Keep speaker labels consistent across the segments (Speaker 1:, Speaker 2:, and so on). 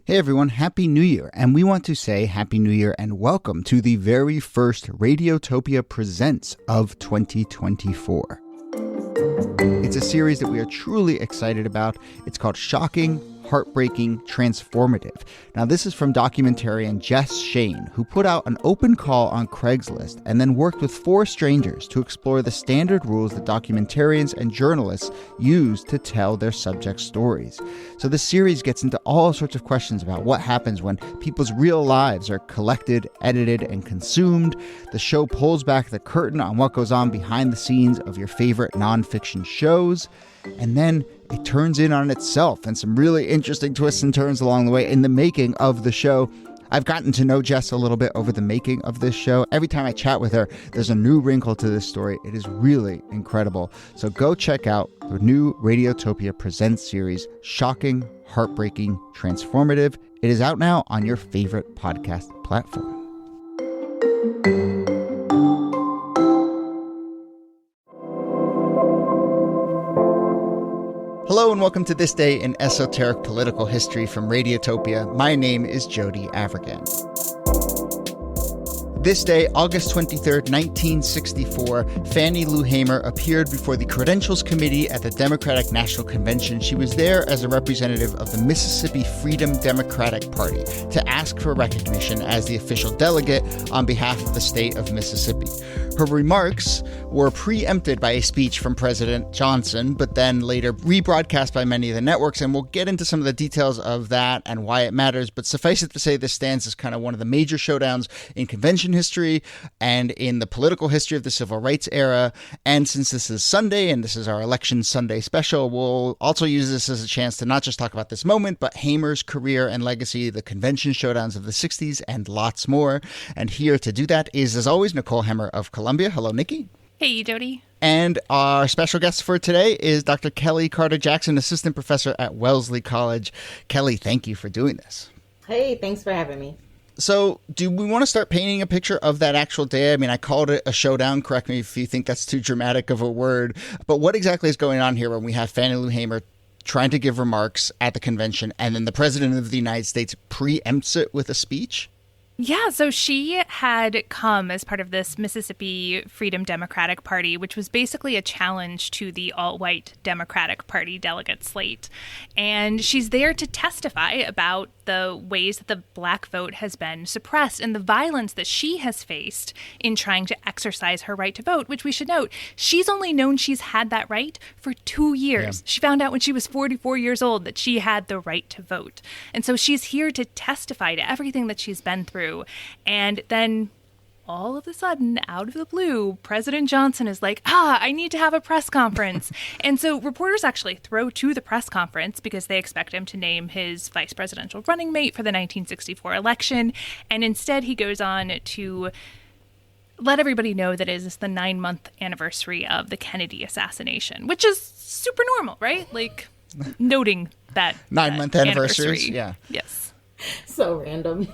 Speaker 1: Hey everyone, Happy New Year, and we want to say Happy New Year and welcome to the very first Radiotopia Presents of 2024. It's a series that we are truly excited about. It's called Shocking, Heartbreaking, Transformative. Now, this is from documentarian Jess Shane, who put out an open call on Craigslist and then worked with 4 strangers to explore the standard rules that documentarians and journalists use to tell their subject stories. So this series gets into all sorts of questions about what happens when people's real lives are collected, edited, and consumed. The show pulls back the curtain on what goes on behind the scenes of your favorite nonfiction shows. And then it turns in on itself and some really interesting twists and turns along the way in the making of the show. I've gotten to know Jess a little bit over the making of this show. Every time I chat with her, there's a new wrinkle to this story. It is really incredible. So go check out the new Radiotopia Presents series, Shocking, Heartbreaking, Transformative. It is out now on your favorite podcast platform. Hello and welcome to This Day in Esoteric Political History from Radiotopia. My name is Jody Avirgan. This day, August 23rd, 1964, Fannie Lou Hamer appeared before the Credentials Committee at the Democratic National Convention. She was there as a representative of the Mississippi Freedom Democratic Party to ask for recognition as the official delegate on behalf of the state of Mississippi. Her remarks were preempted by a speech from President Johnson, but then later rebroadcast by many of the networks, and we'll get into some of the details of that and why it matters. But suffice it to say, this stands as kind of one of the major showdowns in convention history and in the political history of the civil rights era. And since this is Sunday and this is our Election Sunday special, we'll also use this as a chance to not just talk about this moment, but Hamer's career and legacy, the convention showdowns of the 60s, and lots more. And here to do that is, as always, Nicole Hemmer of Columbia. Hello, Niki.
Speaker 2: Hey, Jody.
Speaker 1: And our special guest for today is Dr. Kellie Carter-Jackson, assistant professor at Wellesley College. Kellie, thank you for doing this.
Speaker 3: Hey, thanks for having me.
Speaker 1: So do we want to start painting a picture of that actual day? I mean, I called it a showdown. Correct me if you think that's too dramatic of a word. But what exactly is going on here when we have Fannie Lou Hamer trying to give remarks at the convention and then the president of the United States preempts it with a speech?
Speaker 2: Yeah, so she had come as part of this Mississippi Freedom Democratic Party, which was basically a challenge to the all-white Democratic Party delegate slate. And she's there to testify about the ways that the black vote has been suppressed and the violence that she has faced in trying to exercise her right to vote, which we should note, she's only known she's had that right for 2 years. Yeah. She found out when she was 44 years old that she had the right to vote. And so she's here to testify to everything that she's been through. And then all of a sudden, out of the blue, President Johnson is like, I need to have a press conference. And so reporters actually throw to the press conference because they expect him to name his vice presidential running mate for the 1964 election. And instead, he goes on to let everybody know that it is the 9-month anniversary of the Kennedy assassination, which is super normal, right? Like, noting that
Speaker 1: 9-month anniversaries. Yeah.
Speaker 2: Yes.
Speaker 3: So random.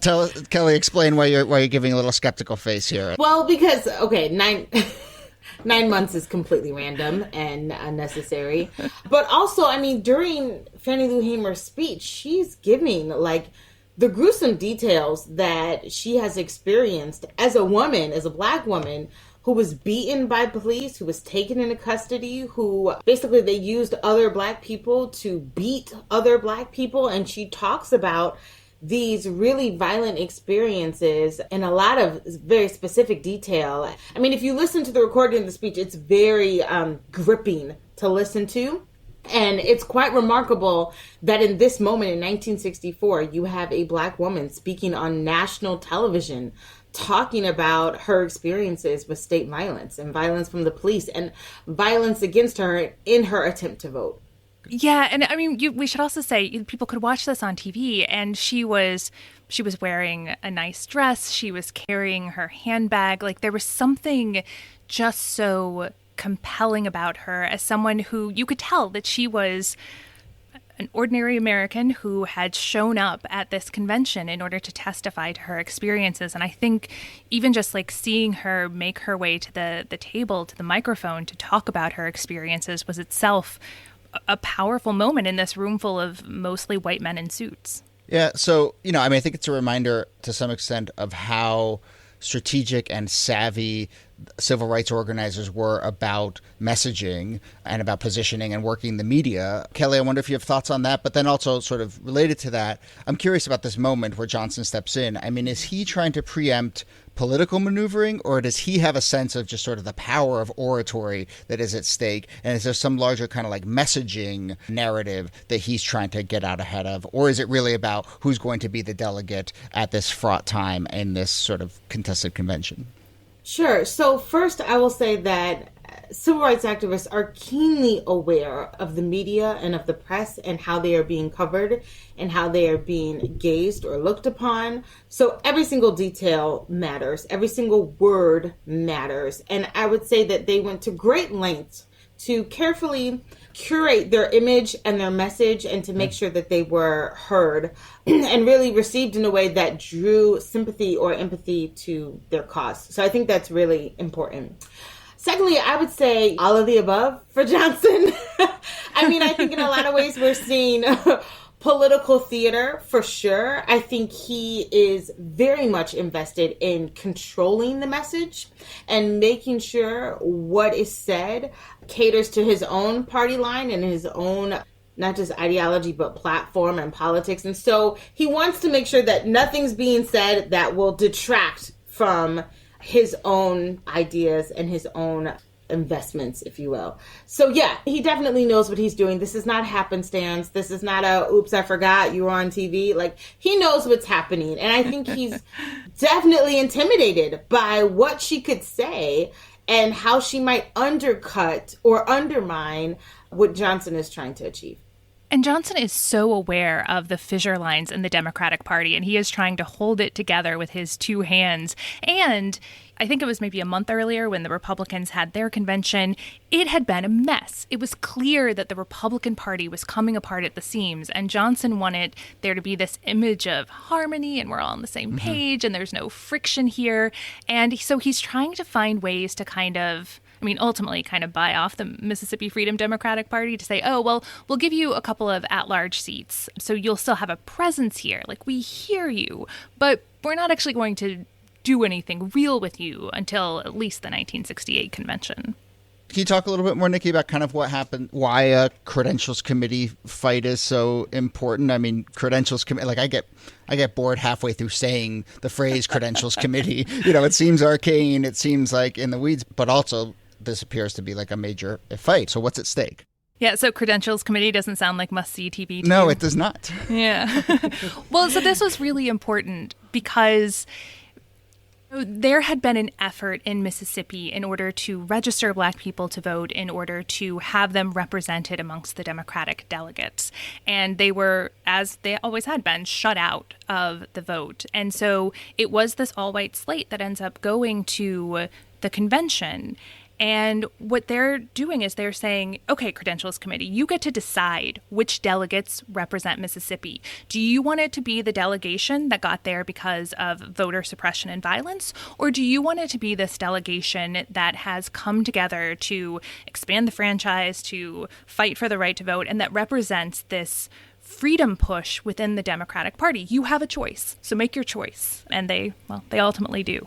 Speaker 1: Tell Kellie, explain why you're giving a little skeptical face here.
Speaker 3: Well, because nine months is completely random and unnecessary. But also, I mean, during Fannie Lou Hamer's speech, she's giving like the gruesome details that she has experienced as a woman, as a black woman, who was beaten by police, who was taken into custody, who basically they used other black people to beat other black people. And she talks about these really violent experiences in a lot of very specific detail. I mean, if you listen to the recording of the speech, it's very gripping to listen to. And it's quite remarkable that in this moment in 1964, you have a black woman speaking on national television, talking about her experiences with state violence and violence from the police and violence against her in her attempt to vote.
Speaker 2: Yeah, and I mean, we should also say people could watch this on TV, and she was wearing a nice dress, she was carrying her handbag, like there was something just so compelling about her as someone who you could tell that she was an ordinary American who had shown up at this convention in order to testify to her experiences. And I think even just like seeing her make her way to the table, to the microphone to talk about her experiences was itself a powerful moment in this room full of mostly white men in suits.
Speaker 1: Yeah. So, I think it's a reminder to some extent of how strategic and savvy civil rights organizers were about messaging and about positioning and working the media. Kellie, I wonder if you have thoughts on that, but then also sort of related to that, I'm curious about this moment where Johnson steps in. I mean, is he trying to preempt political maneuvering, or does he have a sense of just sort of the power of oratory that is at stake? And is there some larger kind of like messaging narrative that he's trying to get out ahead of? Or is it really about who's going to be the delegate at this fraught time in this sort of contested convention?
Speaker 3: Sure. So first, I will say that civil rights activists are keenly aware of the media and of the press and how they are being covered and how they are being gazed or looked upon. So every single detail matters. Every single word matters. And I would say that they went to great lengths to carefully curate their image and their message and to make sure that they were heard and really received in a way that drew sympathy or empathy to their cause. So I think that's really important. Secondly, I would say all of the above for Johnson. I mean, I think in a lot of ways we're seeing political theater for sure. I think he is very much invested in controlling the message and making sure what is said caters to his own party line and his own not just ideology, but platform and politics. And so he wants to make sure that nothing's being said that will detract from his own ideas and his own investments, if you will. So yeah, he definitely knows what he's doing. This is not happenstance. This is not a, oops, I forgot you were on TV. Like, he knows what's happening. And I think he's definitely intimidated by what she could say and how she might undercut or undermine what Johnson is trying to achieve.
Speaker 2: And Johnson is so aware of the fissure lines in the Democratic Party, and he is trying to hold it together with his two hands. And I think it was maybe a month earlier when the Republicans had their convention, it had been a mess. It was clear that the Republican Party was coming apart at the seams, and Johnson wanted there to be this image of harmony and we're all on the same page and there's no friction here. And so he's trying to find ways to ultimately kind of buy off the Mississippi Freedom Democratic Party to say, oh, well, we'll give you a couple of at-large seats, so you'll still have a presence here. Like, we hear you, but we're not actually going to do anything real with you until at least the 1968 convention.
Speaker 1: Can you talk a little bit more, Niki, about kind of what happened, why a credentials committee fight is so important? I mean, credentials committee, like I get bored halfway through saying the phrase credentials committee. It seems arcane, it seems like in the weeds, but also this appears to be like a major fight. So what's at stake?
Speaker 2: Yeah, so Credentials Committee doesn't sound like must-see TV to
Speaker 1: No,
Speaker 2: you.
Speaker 1: it does not.
Speaker 2: Yeah. Well, so this was really important because there had been an effort in Mississippi in order to register Black people to vote, in order to have them represented amongst the Democratic delegates. And they were, as they always had been, shut out of the vote. And so it was this all-white slate that ends up going to the convention. And what they're doing is they're saying, okay, Credentials Committee, you get to decide which delegates represent Mississippi. Do you want it to be the delegation that got there because of voter suppression and violence? Or do you want it to be this delegation that has come together to expand the franchise, to fight for the right to vote, and that represents this freedom push within the Democratic Party? You have a choice, so make your choice. And they ultimately do.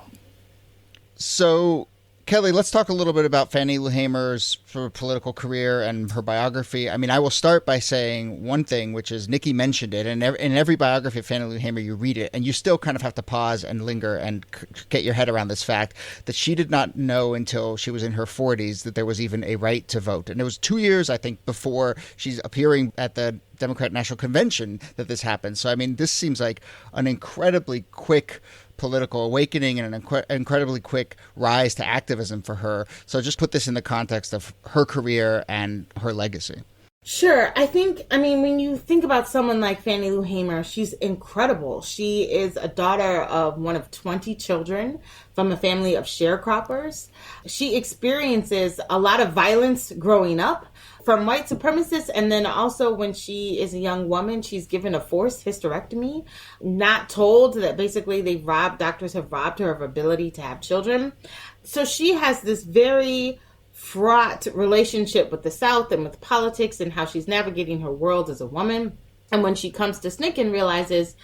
Speaker 1: So, Kellie, let's talk a little bit about Fannie Lou Hamer's sort of political career and her biography. I mean, I will start by saying one thing, which is Niki mentioned it, and in every biography of Fannie Lou Hamer, you read it, and you still kind of have to pause and linger and get your head around this fact that she did not know until she was in her 40s that there was even a right to vote. And it was 2 years, I think, before she's appearing at the Democrat National Convention that this happened. So, I mean, this seems like an incredibly quick political awakening and an incredibly quick rise to activism for her. So just put this in the context of her career and her legacy.
Speaker 3: Sure. When you think about someone like Fannie Lou Hamer, she's incredible. She is a daughter of one of 20 children from a family of sharecroppers. She experiences a lot of violence growing up from white supremacists, and then also when she is a young woman, she's given a forced hysterectomy, not told that basically doctors have robbed her of ability to have children. So she has this very fraught relationship with the South and with politics and how she's navigating her world as a woman. And when she comes to SNCC and realizes,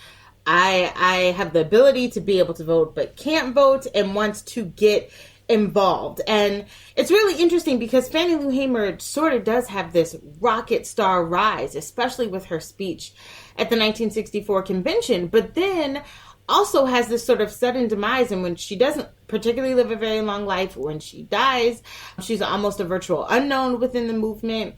Speaker 3: I have the ability to be able to vote, but can't vote, and wants to get involved. And it's really interesting because Fannie Lou Hamer sort of does have this rocket star rise, especially with her speech at the 1964 convention, but then also has this sort of sudden demise. And when she doesn't particularly live a very long life, when she dies, she's almost a virtual unknown within the movement.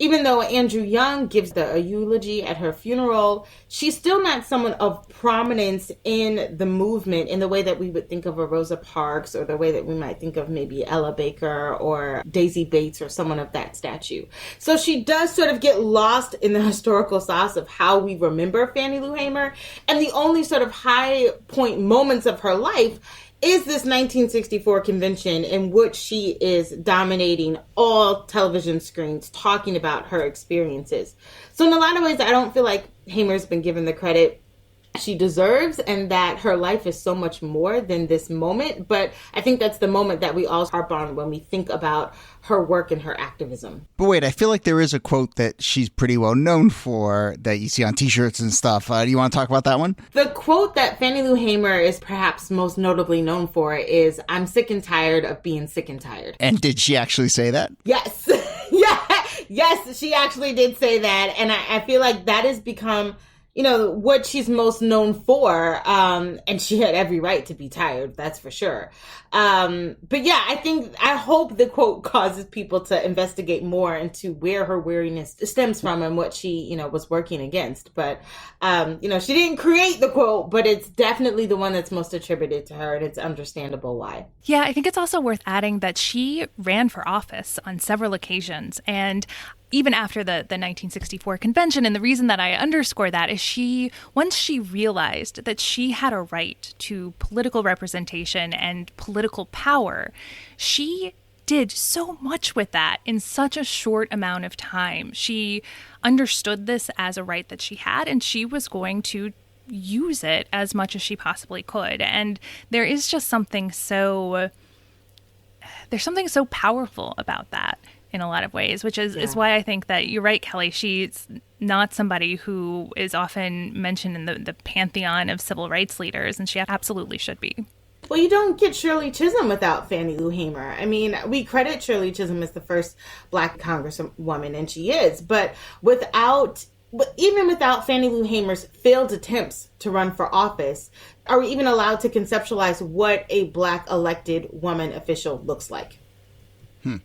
Speaker 3: Even though Andrew Young gives a eulogy at her funeral, she's still not someone of prominence in the movement in the way that we would think of a Rosa Parks, or the way that we might think of maybe Ella Baker or Daisy Bates or someone of that stature. So she does sort of get lost in the historical sauce of how we remember Fannie Lou Hamer. And the only sort of high point moments of her life is this 1964 convention in which she is dominating all television screens, talking about her experiences. So in a lot of ways, I don't feel like Hamer's been given the credit she deserves, and that her life is so much more than this moment. But I think that's the moment that we all harp on when we think about her work and her activism.
Speaker 1: But wait, I feel like there is a quote that she's pretty well known for that you see on T-shirts and stuff. Do you want to talk about that one?
Speaker 3: The quote that Fannie Lou Hamer is perhaps most notably known for is, "I'm sick and tired of being sick and tired."
Speaker 1: And did she actually say that?
Speaker 3: Yes. Yes, she actually did say that. And I feel like that has become, what she's most known for. And she had every right to be tired, that's for sure. But yeah, I hope the quote causes people to investigate more into where her weariness stems from and what she, was working against. But, she didn't create the quote, but it's definitely the one that's most attributed to her, and it's understandable why.
Speaker 2: Yeah, I think it's also worth adding that she ran for office on several occasions, and even after the 1964 convention. And the reason that I underscore that is once she realized that she had a right to political representation and political power, she did so much with that in such a short amount of time. She understood this as a right that she had, and she was going to use it as much as she possibly could. And there is just something so powerful about that in a lot of ways, which is why I think that you're right, Kellie. She's not somebody who is often mentioned in the pantheon of civil rights leaders, and she absolutely should be.
Speaker 3: Well, you don't get Shirley Chisholm without Fannie Lou Hamer. I mean, we credit Shirley Chisholm as the first Black congresswoman, and she is. But even without Fannie Lou Hamer's failed attempts to run for office, are we even allowed to conceptualize what a Black elected woman official looks like?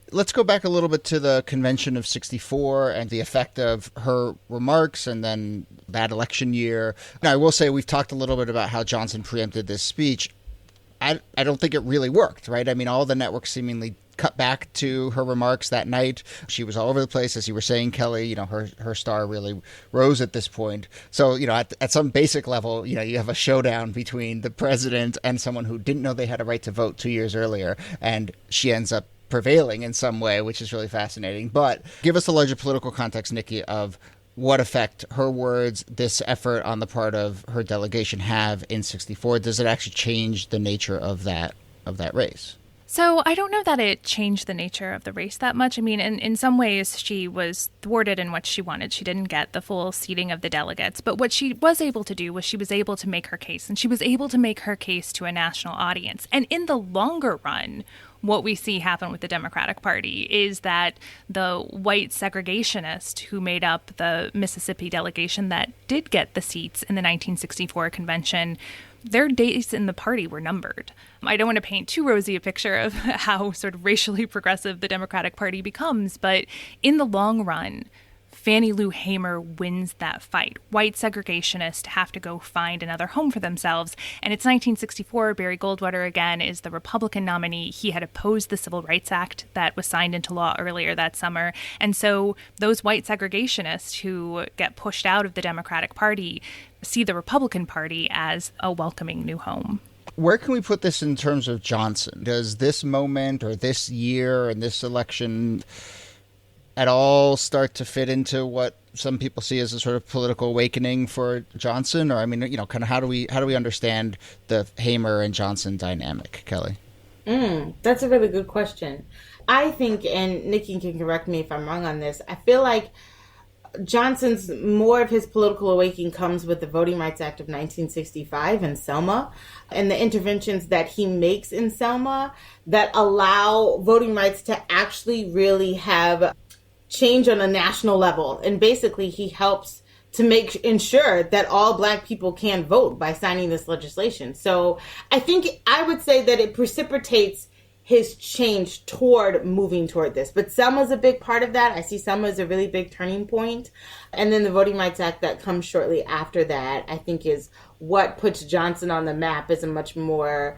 Speaker 1: Let's go back a little bit to the convention of 64 and the effect of her remarks and then that election year. Now, I will say we've talked a little bit about how Johnson preempted this speech. I don't think it really worked, right? I mean, all the networks seemingly cut back to her remarks that night. She was all over the place, as you were saying, Kellie. Her star really rose at this point. So, at some basic level, you have a showdown between the president and someone who didn't know they had a right to vote 2 years earlier, and she ends up prevailing in some way, which is really fascinating. But give us the larger political context, Niki, of what effect her words, this effort on the part of her delegation have in 64. Does it actually change the nature of that race?
Speaker 2: So I don't know that it changed the nature of the race that much. I mean, in some ways, she was thwarted in what she wanted. She didn't get the full seating of the delegates. But what she was able to do was she was able to make her case. And she was able to make her case to a national audience. And in the longer run, what we see happen with the Democratic Party is that the white segregationists who made up the Mississippi delegation that did get the seats in the 1964 convention, their days in the party were numbered. I don't want to paint too rosy a picture of how sort of racially progressive the Democratic Party becomes, but in the long run, Fannie Lou Hamer wins that fight. White segregationists have to go find another home for themselves. And it's 1964. Barry Goldwater, again, is the Republican nominee. He had opposed the Civil Rights Act that was signed into law earlier that summer. And so those white segregationists who get pushed out of the Democratic Party see the Republican Party as a welcoming new home.
Speaker 1: Where can we put this in terms of Johnson? Does this moment or this year and this election at all start to fit into what some people see as a sort of political awakening for Johnson? Or, I mean, kind of how do we understand the Hamer and Johnson dynamic, Kellie?
Speaker 3: That's a really good question. I think, and Niki can correct me if I'm wrong on this, I feel like Johnson's more of his political awakening comes with the Voting Rights Act of 1965 and Selma, and the interventions that he makes in Selma that allow voting rights to actually really have change on a national level. And basically, he helps to ensure that all Black people can vote by signing this legislation. So I think I would say that it precipitates his change toward moving toward this. But Selma's a big part of that. I see Selma as a really big turning point. And then the Voting Rights Act that comes shortly after that, I think, is what puts Johnson on the map as a much more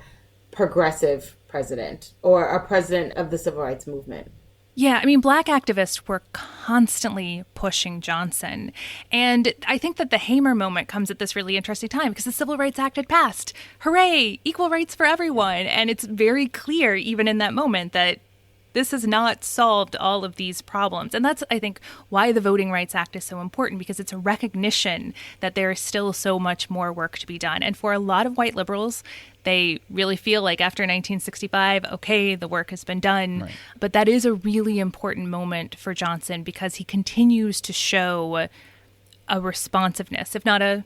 Speaker 3: progressive president, or a president of the civil rights movement.
Speaker 2: Yeah, I mean, Black activists were constantly pushing Johnson. And I think that the Hamer moment comes at this really interesting time because the Civil Rights Act had passed. Hooray, equal rights for everyone. And it's very clear, even in that moment, that this has not solved all of these problems. And that's, I think, why the Voting Rights Act is so important, because it's a recognition that there is still so much more work to be done. And for a lot of white liberals, they really feel like after 1965, okay, the work has been done. Right. But that is a really important moment for Johnson because he continues to show a responsiveness, if not a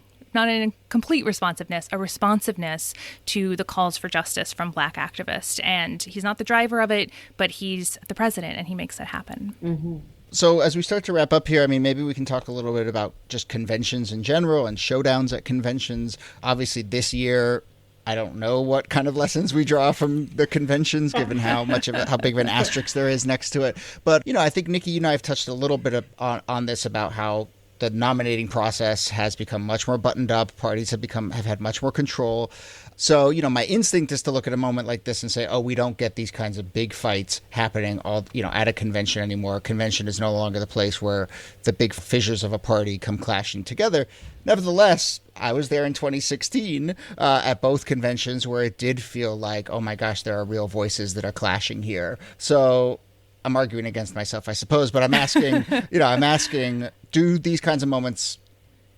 Speaker 2: complete responsiveness, a responsiveness to the calls for justice from Black activists. And he's not the driver of it, but he's the president, and he makes it happen.
Speaker 3: Mm-hmm.
Speaker 1: So as we start to wrap up here, I mean, maybe we can talk a little bit about just conventions in general and showdowns at conventions. Obviously, this year, I don't know what kind of lessons we draw from the conventions, given how big of an asterisk there is next to it. But, I think, Niki, you and I have touched a little bit on this about how the nominating process has become much more buttoned up. Parties have had much more control. So, my instinct is to look at a moment like this and say, oh, we don't get these kinds of big fights happening at a convention anymore. A convention is no longer the place where the big fissures of a party come clashing together. Nevertheless, I was there in 2016 at both conventions where it did feel like, oh my gosh, there are real voices that are clashing here. So I'm arguing against myself, I suppose, but I'm asking, do these kinds of moments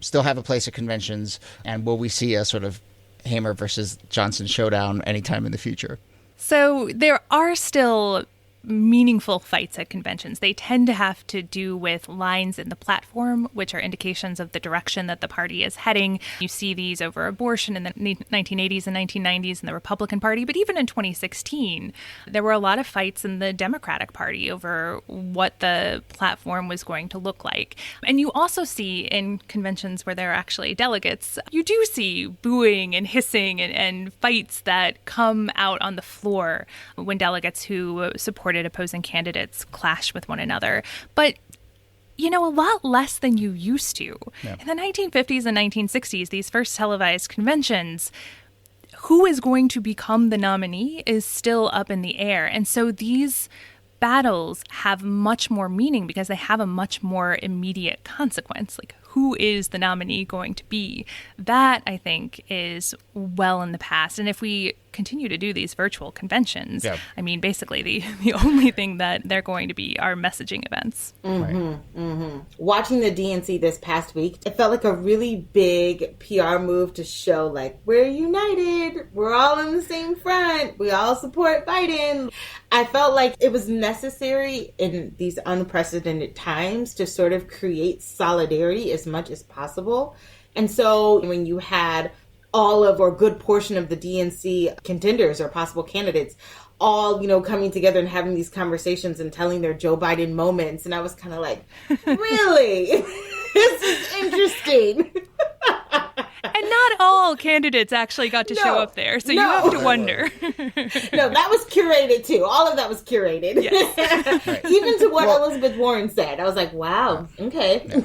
Speaker 1: still have a place at conventions? And will we see a sort of Hamer versus Johnson showdown anytime in the future?
Speaker 2: So there are still meaningful fights at conventions. They tend to have to do with lines in the platform, which are indications of the direction that the party is heading. You see these over abortion in the 1980s and 1990s in the Republican Party, but even in 2016, there were a lot of fights in the Democratic Party over what the platform was going to look like. And you also see in conventions where there are actually delegates, you do see booing and hissing and fights that come out on the floor when delegates who support opposing candidates clash with one another. But, a lot less than you used to. Yeah. In the 1950s and 1960s, these first televised conventions, who is going to become the nominee is still up in the air. And so these battles have much more meaning because they have a much more immediate consequence. Like, who is the nominee going to be? That, I think, is well in the past. And if we continue to do these virtual conventions, I mean, basically the only thing that they're going to be are messaging events.
Speaker 3: Mm-hmm, mm-hmm. Watching the DNC this past week, it felt like a really big PR move to show, like, we're united. We're all on the same front. We all support Biden. I felt like it was necessary in these unprecedented times to sort of create solidarity as much as possible. And so when you had all of, or a good portion of the DNC contenders or possible candidates all, coming together and having these conversations and telling their Joe Biden moments. And I was kind of like, really? This is interesting.
Speaker 2: And not all candidates actually got to show up there. So you have to wonder.
Speaker 3: No, that was curated too. All of that was curated. Yes. Right. Even to what Elizabeth Warren said. I was like, wow, okay.
Speaker 1: Yeah.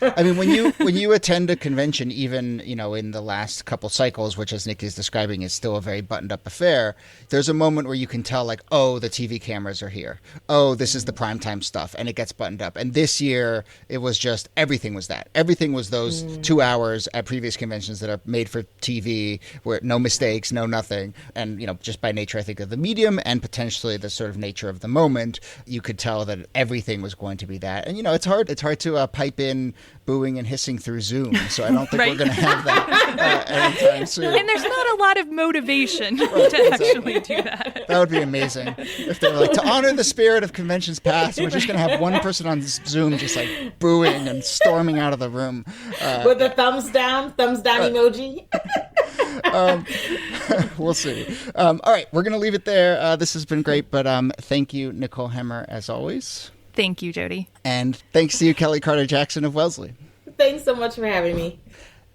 Speaker 1: I mean, when you attend a convention, even, in the last couple cycles, which as Nick is describing is still a very buttoned up affair, there's a moment where you can tell, like, oh, the TV cameras are here. Oh, this is the primetime stuff. And it gets buttoned up. And this year, it was just everything was that. Everything was those 2 hours at previous conventions that are made for TV, where no mistakes, no nothing. And, just by nature, I think, of the medium and potentially the sort of nature of the moment, you could tell that everything was going to be that. And, it's hard to pipe in been booing and hissing through Zoom, so I don't think we're going to have that anytime soon.
Speaker 2: And there's not a lot of motivation to actually do that.
Speaker 1: That would be amazing. If they were like, to honor the spirit of conventions past, we're just going to have one person on Zoom just like booing and storming out of the room.
Speaker 3: With the thumbs down emoji.
Speaker 1: We'll see. All right, we're going to leave it there. This has been great, but thank you, Nicole Hamer, as always.
Speaker 2: Thank you, Jody.
Speaker 1: And thanks to you, Kellie Carter-Jackson of Wellesley.
Speaker 3: Thanks so much for having me.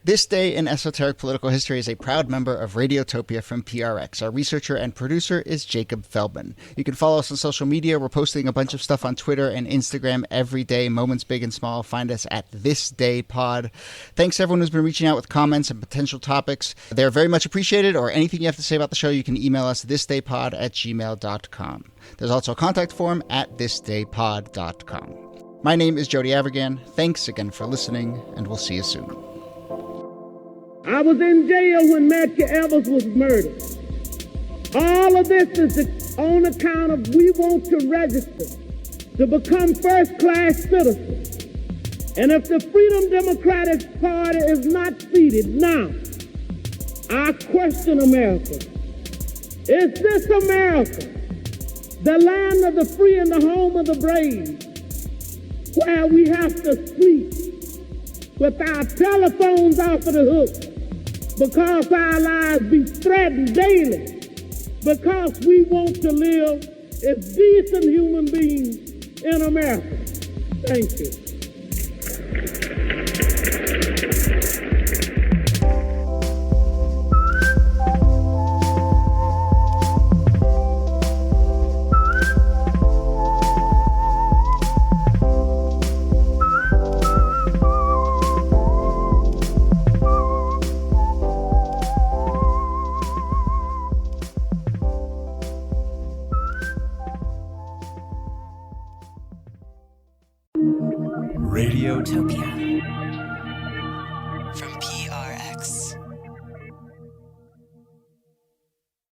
Speaker 1: This Day in Esoteric Political History is a proud member of Radiotopia from PRX. Our researcher and producer is Jacob Feldman. You can follow us on social media. We're posting a bunch of stuff on Twitter and Instagram every day, moments big and small. Find us at This Day Pod. Thanks to everyone who's been reaching out with comments and potential topics. They're very much appreciated, or anything you have to say about the show, you can email us thisdaypod@gmail.com. There's also a contact form at thisdaypod.com. My name is Jody Avirgan. Thanks again for listening, and we'll see you soon.
Speaker 4: I was in jail when Matthew Evers was murdered. All of this is on account of we want to register to become first-class citizens. And if the Freedom Democratic Party is not seated now, I question America. Is this America, the land of the free and the home of the brave, where we have to sleep with our telephones off of the hook because our lives be threatened daily, because we want to live as decent human beings in America? Thank you.
Speaker 5: Radiotopia.